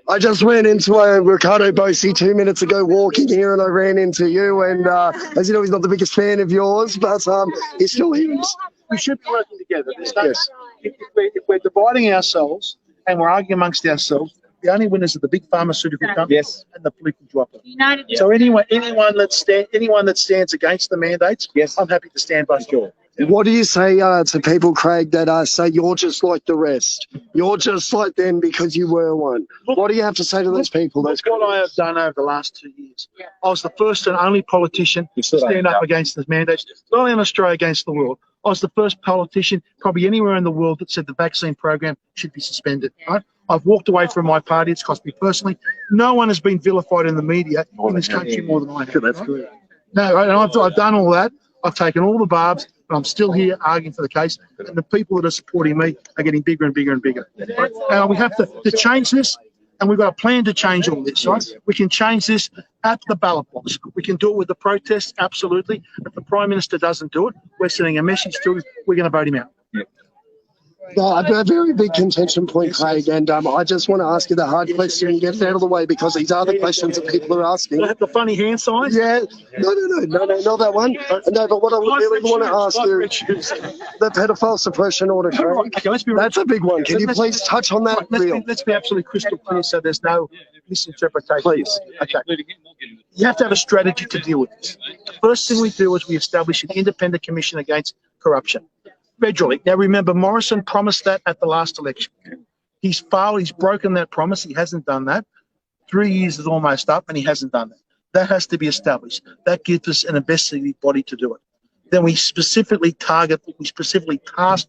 I just ran into Ricardo Bossi 2 minutes ago walking here, and I ran into you. And as you know, he's not the biggest fan of yours, but he's still here. We should be working together. Yes. If we're dividing ourselves and we're arguing amongst ourselves, the only winners are the big pharmaceutical companies and the political dropper. So anyone that stands against the mandates, I'm happy to stand by Joel. What do you say to people, Craig, that say you're just like the rest? You're just like them because you were one. What do you have to say to those people? That's what I have done over the last 2 years. I was the first and only politician to stand up against the mandates, not only in Australia, against the world. I was the first politician, probably anywhere in the world, that said the vaccine program should be suspended. Right? I've walked away from my party. It's cost me personally. No one has been vilified in the media in this country more than I have. That's good. No, and I've done all that. I've taken all the barbs, but I'm still here arguing for the case. And the people that are supporting me are getting bigger and bigger and bigger. And we have to change this, and we've got a plan to change all this. Right? We can change this at the ballot box. We can do it with the protests, absolutely. If the Prime Minister doesn't do it, we're sending a message to him. We're going to vote him out. A very big contention point, Craig, and I just want to ask you the hard question and get it out of the way, because these are the questions that people are asking. Do I have the funny hand signs? Yeah. No, not that one. No, but what I really want to ask you, the pedophile suppression order, Craig, that's a big one. Can you please touch on that? Let's be absolutely crystal clear so there's no misinterpretation. Please. Okay. You have to have a strategy to deal with this. The first thing we do is we establish an independent commission against corruption. Federally. Now, remember, Morrison promised that at the last election. He's failed. He's broken that promise. He hasn't done that. 3 years is almost up, and he hasn't done that. That has to be established. That gives us an investigative body to do it. Then we specifically task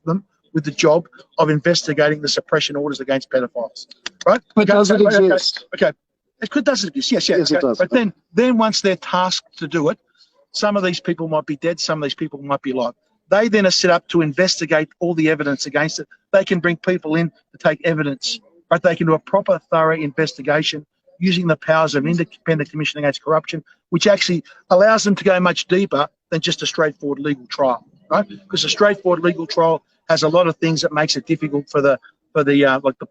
them with the job of investigating the suppression orders against pedophiles. Right? But does it exist? Okay. It does exist. Yes, okay. It does. But then once they're tasked to do it, some of these people might be dead, some of these people might be alive. They then are set up to investigate all the evidence against it. They can bring people in to take evidence, but they can do a proper, thorough investigation using the powers of an independent commission against corruption, which actually allows them to go much deeper than just a straightforward legal trial, right? Because a straightforward legal trial has a lot of things that makes it difficult for the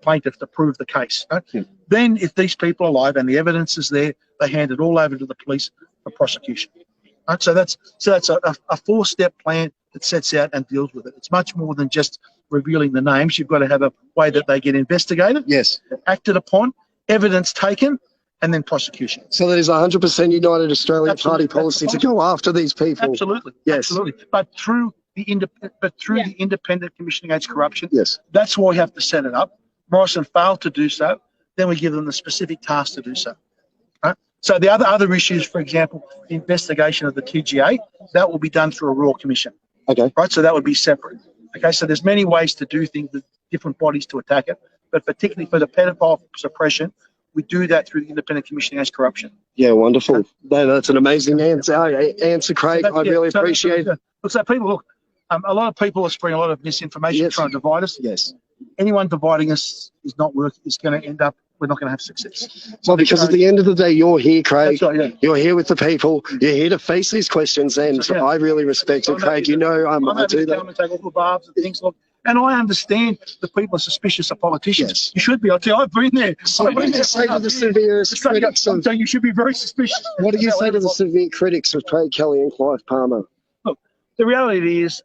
plaintiff to prove the case. Right? Then, if these people are alive and the evidence is there, they hand it all over to the police for prosecution. Right? So that's a four-step plan that sets out and deals with it. It's much more than just revealing the names. You've got to have a way that they get investigated, acted upon, evidence taken, and then prosecution. So that is 100% United Australia Party policy to go after these people. Absolutely. Yes. Absolutely. But through the independent commission against corruption. Yes. That's why we have to set it up. Morrison failed to do so. Then we give them the specific task to do so. Right? So the other issues, for example, the investigation of the TGA, that will be done through a royal commission. Okay. Right. So that would be separate. Okay. So there's many ways to do things with different bodies to attack it, but particularly for the pedophile suppression, we do that through the Independent Commission Against Corruption. Yeah, wonderful. That's an amazing answer, Craig. I really appreciate it. So people, a lot of people are spreading a lot of misinformation trying to divide us. Yes. Anyone dividing us is not worth. Is going to end up. We're not going to have success. Well, because at the end of the day, you're here, Craig. That's right, yeah. You're here with the people. You're here to face these questions, and I really respect it, Craig. You know, I do that. Take all the barbs and things like. And I understand that people are suspicious of politicians. Yes. You should be. I'll tell you, I've been there. So what do you say to the severe critics? So you should be very suspicious. What do you say to the severe critics of Craig Kelly and Clive Palmer? Look, the reality is,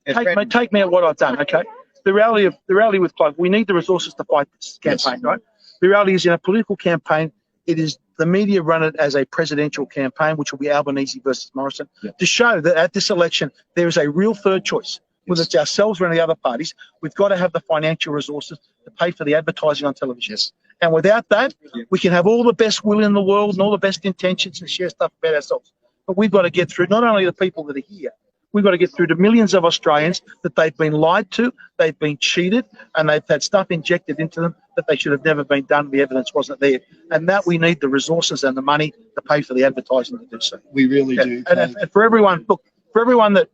take me at what I've done, okay? The reality with Clive, we need the resources to fight this campaign, right? The reality is, in a political campaign, it is the media run it as a presidential campaign, which will be Albanese versus Morrison, to show that at this election there is a real third choice. Whether it's ourselves or any other parties, we've got to have the financial resources to pay for the advertising on television. Yes. And without that, we can have all the best will in the world and all the best intentions and share stuff about ourselves. But we've got to get through not only the people that are here, we've got to get through to millions of Australians that they've been lied to, they've been cheated, and they've had stuff injected into them that they should have never been done. The evidence wasn't there. And that we need the resources and the money to pay for the advertising to do so. We really do. And for everyone, look, for everyone that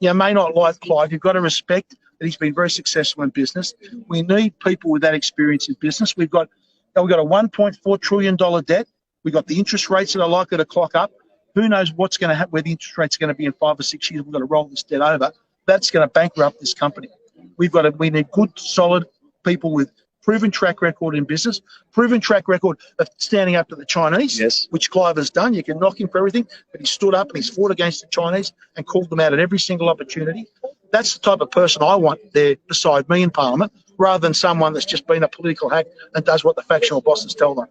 may not like Clive, you've got to respect that he's been very successful in business. We need people with that experience in business. We've got a $1.4 trillion debt. We've got the interest rates that are likely to clock up. Who knows what's going to happen, where the interest rate's going to be in 5 or 6 years. We've got to roll this debt over. That's going to bankrupt this company. We need good, solid people with proven track record in business, proven track record of standing up to the Chinese, Yes. which Clive has done. You can knock him for everything, but he stood up and he's fought against the Chinese and called them out at every single opportunity. That's the type of person I want there beside me in Parliament, rather than someone that's just been a political hack and does what the factional bosses tell them.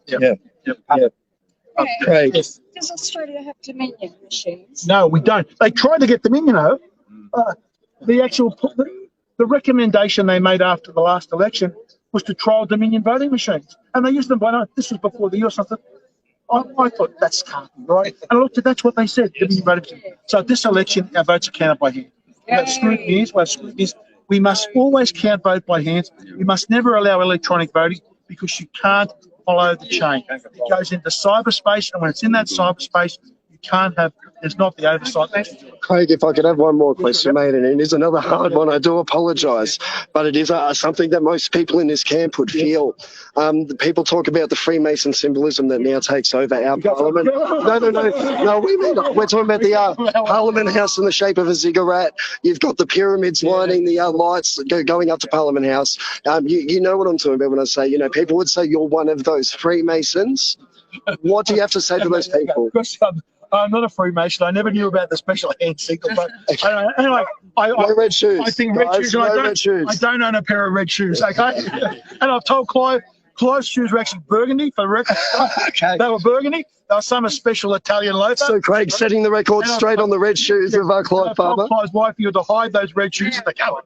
Craig. Yes. Does Australia have Dominion machines? No, we don't. They tried to get them in, the recommendation they made after the last election was to trial Dominion voting machines. And they used them this was before the US. I thought that's can't be right. And I looked at that's what they said, Dominion voting machines. So this election, our votes are counted by hand. We must always count vote by hand. We must never allow electronic voting because you can't follow the chain. It goes into cyberspace, and when it's in that cyberspace, you can't have, there's not the oversight. Craig, if I could have one more question, mate, and it is another hard one. I do apologise, but it is something that most people in this camp would feel. The people talk about the Freemason symbolism that now takes over our Parliament. No, we're talking about the Parliament House in the shape of a ziggurat. You've got the pyramids lining the lights going up to Parliament House. You know what I'm talking about when I say, people would say you're one of those Freemasons. What do you have to say to those people? I'm not a Freemason. I never knew about the special hand signal. But anyway, no red shoes. I think red shoes. I don't own a pair of red shoes. Okay, and I've told Clive's shoes were actually burgundy for the record. Okay. They were burgundy. They were some special Italian loafer. So Craig setting the record straight on the red shoes of Clive Palmer. Clive's wife, you had to hide those red shoes in the cupboard.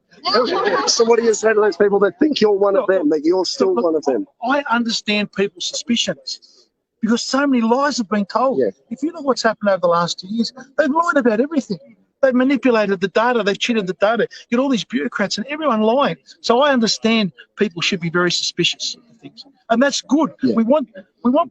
So what do you say to those people that think you're one of them, that you're still one of them? I understand people's suspicions, because so many lies have been told. Yeah. If you know what's happened over the last 2 years, they've lied about everything. They've manipulated the data. They've cheated the data. You get all these bureaucrats and everyone lying. So I understand people should be very suspicious of things, and that's good. Yeah. We want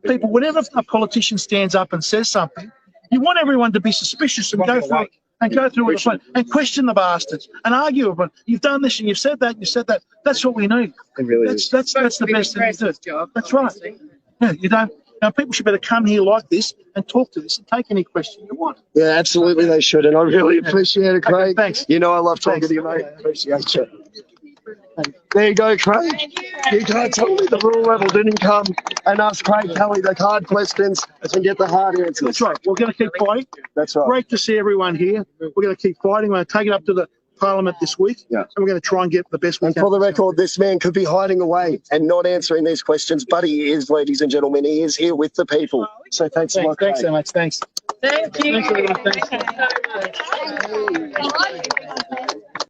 people. Whenever a politician stands up and says something, you want everyone to be suspicious and go through it. And go through it and question the bastards and argue about you've done this and you've said that. That's what we need. It really is. That's the best thing to do. That's right. Yeah, you don't. Now, people should better come here like this and talk to this and take any question you want. Yeah, absolutely they should. And I really appreciate it, Craig. Okay, thanks. I love talking to you, mate. Appreciate you. There you go, Craig. You can't tell me the rule level didn't come and ask Craig Kelly the hard questions and get the hard answers. That's right. We're going to keep fighting. That's right. Great to see everyone here. We're going to keep fighting. We're going to take it up to the Parliament this week. Yeah. And we're going to try and get the best we can. And for the record, this man could be hiding away and not answering these questions, but he is, ladies and gentlemen. He is here with the people. So thanks a lot. Thanks so much. Thanks. Thank you. Thanks, everyone. Thanks. Thank you so much.